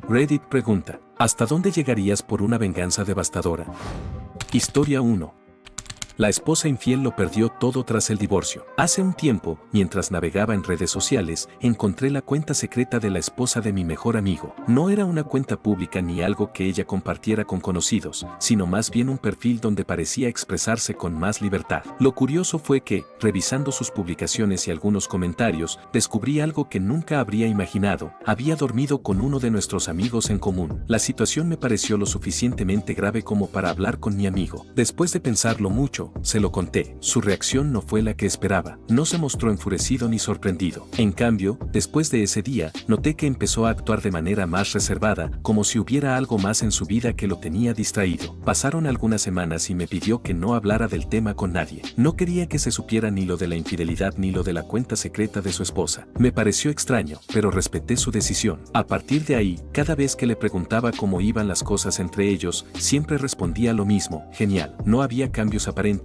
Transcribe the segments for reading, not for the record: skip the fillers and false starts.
Reddit pregunta, ¿hasta dónde llegarías por una venganza devastadora? Historia 1. La esposa infiel lo perdió todo tras el divorcio. Hace un tiempo, mientras navegaba en redes sociales, encontré la cuenta secreta de la esposa de mi mejor amigo. No era una cuenta pública ni algo que ella compartiera con conocidos, sino más bien un perfil donde parecía expresarse con más libertad. Lo curioso fue que, revisando sus publicaciones y algunos comentarios, descubrí algo que nunca habría imaginado. Había dormido con uno de nuestros amigos en común. La situación me pareció lo suficientemente grave como para hablar con mi amigo. Después de pensarlo mucho, se lo conté. Su reacción no fue la que esperaba. No se mostró enfurecido ni sorprendido. En cambio, después de ese día, noté que empezó a actuar de manera más reservada, como si hubiera algo más en su vida que lo tenía distraído. Pasaron algunas semanas y me pidió que no hablara del tema con nadie. No quería que se supiera ni lo de la infidelidad ni lo de la cuenta secreta de su esposa. Me pareció extraño, pero respeté su decisión. A partir de ahí, cada vez que le preguntaba cómo iban las cosas entre ellos, siempre respondía lo mismo: genial. No había cambios aparentes.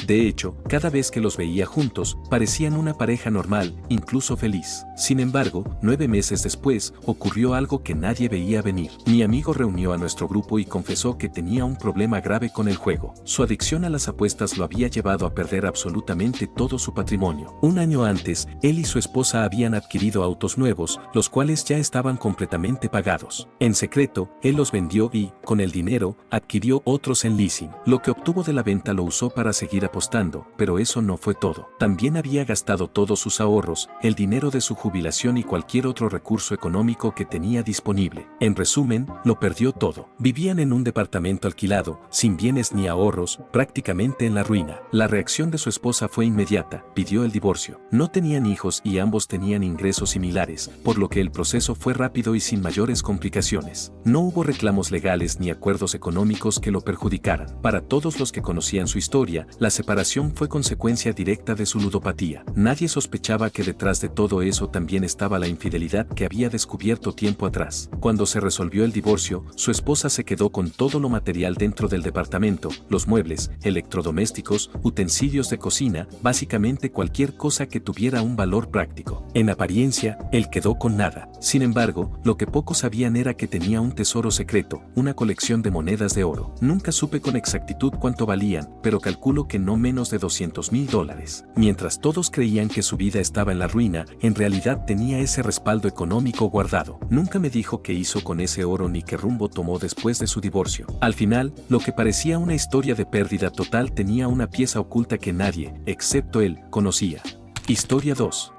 De hecho, cada vez que los veía juntos, parecían una pareja normal, incluso feliz. Sin embargo, 9 meses después, ocurrió algo que nadie veía venir. Mi amigo reunió a nuestro grupo y confesó que tenía un problema grave con el juego. Su adicción a las apuestas lo había llevado a perder absolutamente todo su patrimonio. Un año antes, él y su esposa habían adquirido autos nuevos, los cuales ya estaban completamente pagados. En secreto, él los vendió y, con el dinero, adquirió otros en leasing. Lo que obtuvo de la venta lo usó para seguir apostando, pero eso no fue todo. También había gastado todos sus ahorros, el dinero de su jubilación y cualquier otro recurso económico que tenía disponible. En resumen, lo perdió todo. Vivían en un departamento alquilado, sin bienes ni ahorros, prácticamente en la ruina. La reacción de su esposa fue inmediata: pidió el divorcio. No tenían hijos y ambos tenían ingresos similares, por lo que el proceso fue rápido y sin mayores complicaciones. No hubo reclamos legales ni acuerdos económicos que lo perjudicaran. Para todos los que conocían su historia, la separación fue consecuencia directa de su ludopatía. Nadie sospechaba que detrás de todo eso también estaba la infidelidad que había descubierto tiempo atrás. Cuando se resolvió el divorcio, su esposa se quedó con todo lo material dentro del departamento: los muebles, electrodomésticos, utensilios de cocina, básicamente cualquier cosa que tuviera un valor práctico. En apariencia, él quedó con nada. Sin embargo, lo que pocos sabían era que tenía un tesoro secreto, una colección de monedas de oro. Nunca supe con exactitud cuánto valían, pero calculo que no menos de $200,000. Mientras todos creían que su vida estaba en la ruina, en realidad tenía ese respaldo económico guardado. Nunca me dijo qué hizo con ese oro ni qué rumbo tomó después de su divorcio. Al final, lo que parecía una historia de pérdida total tenía una pieza oculta que nadie, excepto él, conocía. Historia 2.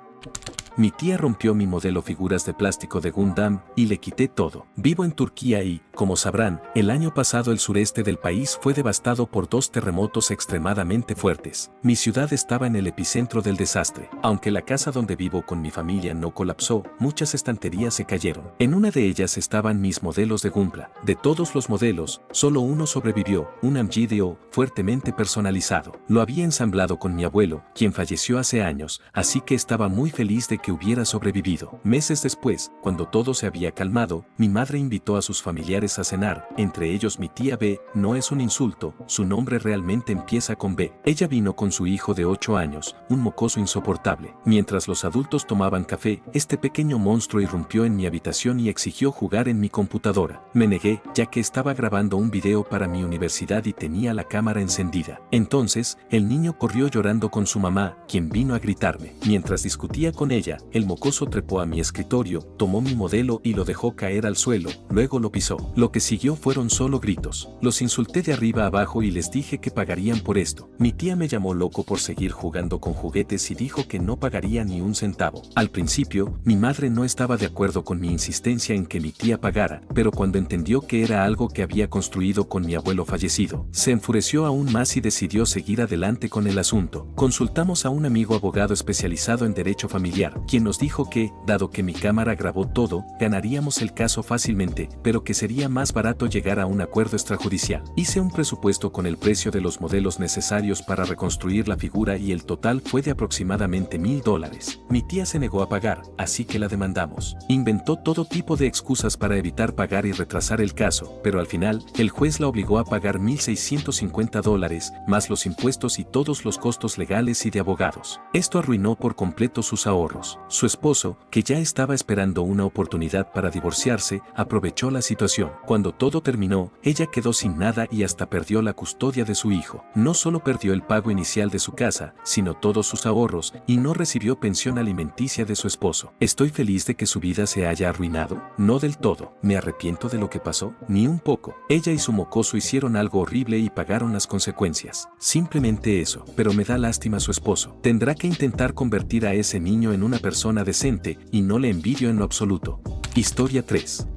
Mi tía rompió mi modelo figuras de plástico de Gundam y le quité todo. Vivo en Turquía y, como sabrán, el año pasado el sureste del país fue devastado por 2 terremotos extremadamente fuertes. Mi ciudad estaba en el epicentro del desastre. Aunque la casa donde vivo con mi familia no colapsó, muchas estanterías se cayeron. En una de ellas estaban mis modelos de Gunpla. De todos los modelos, solo uno sobrevivió, un MGDO fuertemente personalizado. Lo había ensamblado con mi abuelo, quien falleció hace años, así que estaba muy feliz de que hubiera sobrevivido. Meses después, cuando todo se había calmado, mi madre invitó a sus familiares a cenar, entre ellos mi tía B. No es un insulto, su nombre realmente empieza con B. Ella vino con su hijo de 8 años, un mocoso insoportable. Mientras los adultos tomaban café, este pequeño monstruo irrumpió en mi habitación y exigió jugar en mi computadora. Me negué, ya que estaba grabando un video para mi universidad y tenía la cámara encendida. Entonces, el niño corrió llorando con su mamá, quien vino a gritarme. Mientras discutía con ella, el mocoso trepó a mi escritorio, tomó mi modelo y lo dejó caer al suelo, luego lo pisó. Lo que siguió fueron solo gritos. Los insulté de arriba a abajo y les dije que pagarían por esto. Mi tía me llamó loco por seguir jugando con juguetes y dijo que no pagaría ni un centavo. Al principio, mi madre no estaba de acuerdo con mi insistencia en que mi tía pagara, pero cuando entendió que era algo que había construido con mi abuelo fallecido, se enfureció aún más y decidió seguir adelante con el asunto. Consultamos a un amigo abogado especializado en derecho familiar, quien nos dijo que, dado que mi cámara grabó todo, ganaríamos el caso fácilmente, pero que sería más barato llegar a un acuerdo extrajudicial. Hice un presupuesto con el precio de los modelos necesarios para reconstruir la figura y el total fue de aproximadamente $1,000. Mi tía se negó a pagar, así que la demandamos. Inventó todo tipo de excusas para evitar pagar y retrasar el caso, pero al final, el juez la obligó a pagar $1,650, más los impuestos y todos los costos legales y de abogados. Esto arruinó por completo sus ahorros. años. Su esposo, que ya estaba esperando una oportunidad para divorciarse, aprovechó la situación. Cuando todo terminó, ella quedó sin nada y hasta perdió la custodia de su hijo. No solo perdió el pago inicial de su casa, sino todos sus ahorros, y no recibió pensión alimenticia de su esposo. ¿Estoy feliz de que su vida se haya arruinado? No del todo. ¿Me arrepiento de lo que pasó? Ni un poco. Ella y su mocoso hicieron algo horrible y pagaron las consecuencias. Simplemente eso. Pero me da lástima su esposo. Tendrá que intentar convertir a ese niño en una persona decente, y no le envidio en lo absoluto. Historia 3.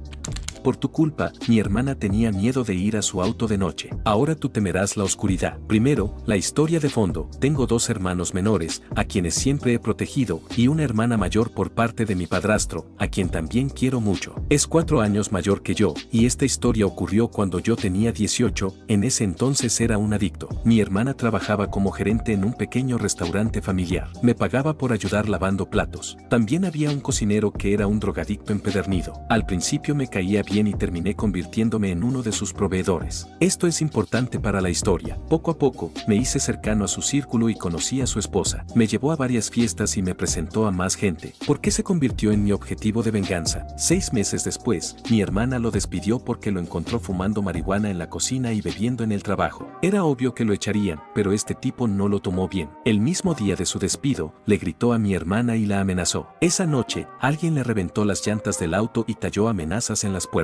Por tu culpa, mi hermana tenía miedo de ir a su auto de noche. Ahora tú temerás la oscuridad. Primero, la historia de fondo. Tengo 2 hermanos menores, a quienes siempre he protegido, y una hermana mayor por parte de mi padrastro, a quien también quiero mucho. Es 4 años mayor que yo, y esta historia ocurrió cuando yo tenía 18, en ese entonces era un adicto. Mi hermana trabajaba como gerente en un pequeño restaurante familiar. Me pagaba por ayudar lavando platos. También había un cocinero que era un drogadicto empedernido. Al principio me caía bien y terminé convirtiéndome en uno de sus proveedores. Esto es importante para la historia. Poco a poco, me hice cercano a su círculo y conocí a su esposa. Me llevó a varias fiestas y me presentó a más gente. ¿Por qué se convirtió en mi objetivo de venganza? 6 meses después, mi hermana lo despidió porque lo encontró fumando marihuana en la cocina y bebiendo en el trabajo. Era obvio que lo echarían, pero este tipo no lo tomó bien. El mismo día de su despido, le gritó a mi hermana y la amenazó. Esa noche, alguien le reventó las llantas del auto y talló amenazas en las puertas.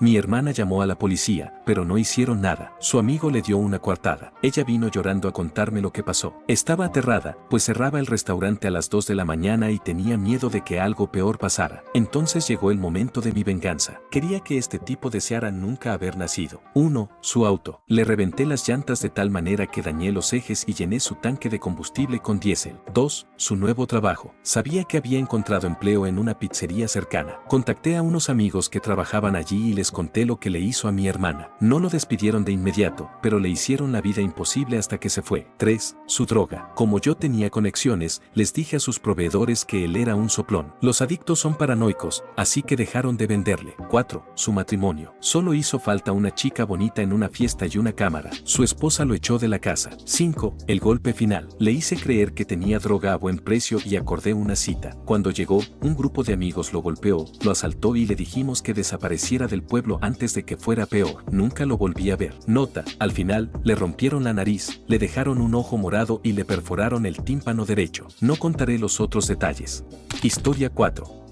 Mi hermana llamó a la policía, pero no hicieron nada. Su amigo le dio una coartada. Ella vino llorando a contarme lo que pasó. Estaba aterrada, pues cerraba el restaurante a las 2 de la mañana y tenía miedo de que algo peor pasara. Entonces llegó el momento de mi venganza. Quería que este tipo deseara nunca haber nacido. 1. Su auto. Le reventé las llantas de tal manera que dañé los ejes y llené su tanque de combustible con diésel. 2. Su nuevo trabajo. Sabía que había encontrado empleo en una pizzería cercana. Contacté a unos amigos que trabajaban allí y les conté lo que le hizo a mi hermana. No lo despidieron de inmediato, pero le hicieron la vida imposible hasta que se fue. 3. Su droga. Como yo tenía conexiones, les dije a sus proveedores que él era un soplón. Los adictos son paranoicos, así que dejaron de venderle. 4. Su matrimonio. Solo hizo falta una chica bonita en una fiesta y una cámara. Su esposa lo echó de la casa. 5. El golpe final. Le hice creer que tenía droga a buen precio y acordé una cita. Cuando llegó, un grupo de amigos lo golpeó, lo asaltó y le dijimos que desapareciera del pueblo antes de que fuera peor. Nunca lo volví a ver. Nota, al final, le rompieron la nariz, le dejaron un ojo morado y le perforaron el tímpano derecho. No contaré los otros detalles. Historia 4.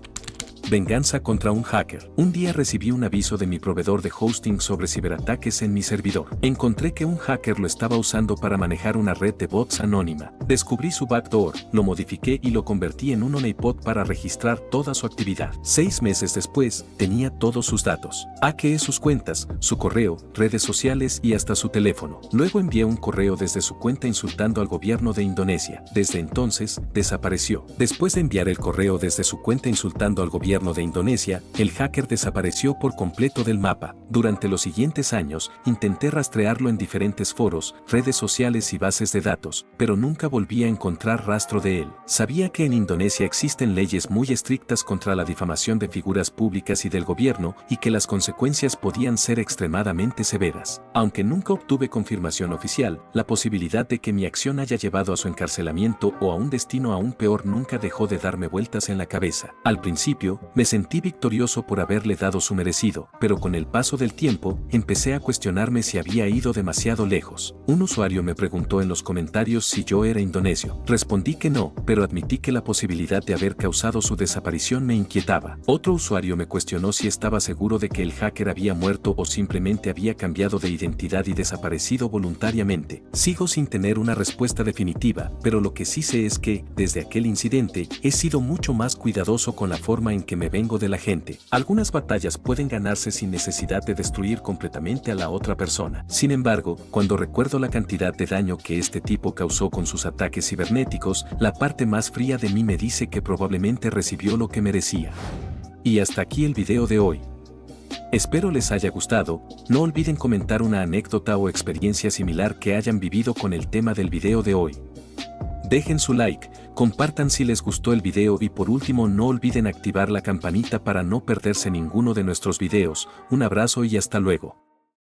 Venganza contra un hacker. Un día recibí un aviso de mi proveedor de hosting sobre ciberataques en mi servidor. Encontré que un hacker lo estaba usando para manejar una red de bots anónima. Descubrí su backdoor, lo modifiqué y lo convertí en un honeypot para registrar toda su actividad. 6 meses después, tenía todos sus datos. Hackeé sus cuentas, su correo, redes sociales y hasta su teléfono. Luego envié un correo desde su cuenta insultando al gobierno de Indonesia. Desde entonces, desapareció. Después de enviar el correo desde su cuenta insultando al gobierno de Indonesia, el hacker desapareció por completo del mapa. Durante los siguientes años, intenté rastrearlo en diferentes foros, redes sociales y bases de datos, pero nunca volví a encontrar rastro de él. Sabía que en Indonesia existen leyes muy estrictas contra la difamación de figuras públicas y del gobierno, y que las consecuencias podían ser extremadamente severas. Aunque nunca obtuve confirmación oficial, la posibilidad de que mi acción haya llevado a su encarcelamiento o a un destino aún peor nunca dejó de darme vueltas en la cabeza. Al principio, me sentí victorioso por haberle dado su merecido, pero con el paso del tiempo, empecé a cuestionarme si había ido demasiado lejos. Un usuario me preguntó en los comentarios si yo era indonesio. Respondí que no, pero admití que la posibilidad de haber causado su desaparición me inquietaba. Otro usuario me cuestionó si estaba seguro de que el hacker había muerto o simplemente había cambiado de identidad y desaparecido voluntariamente. Sigo sin tener una respuesta definitiva, pero lo que sí sé es que, desde aquel incidente, he sido mucho más cuidadoso con la forma en que me vengo de la gente. Algunas batallas pueden ganarse sin necesidad de destruir completamente a la otra persona. Sin embargo, cuando recuerdo la cantidad de daño que este tipo causó con sus ataques cibernéticos, la parte más fría de mí me dice que probablemente recibió lo que merecía. Y hasta aquí el video de hoy. Espero les haya gustado. No olviden comentar una anécdota o experiencia similar que hayan vivido con el tema del video de hoy. Dejen su like, compartan si les gustó el video y por último no olviden activar la campanita para no perderse ninguno de nuestros videos. Un abrazo y hasta luego.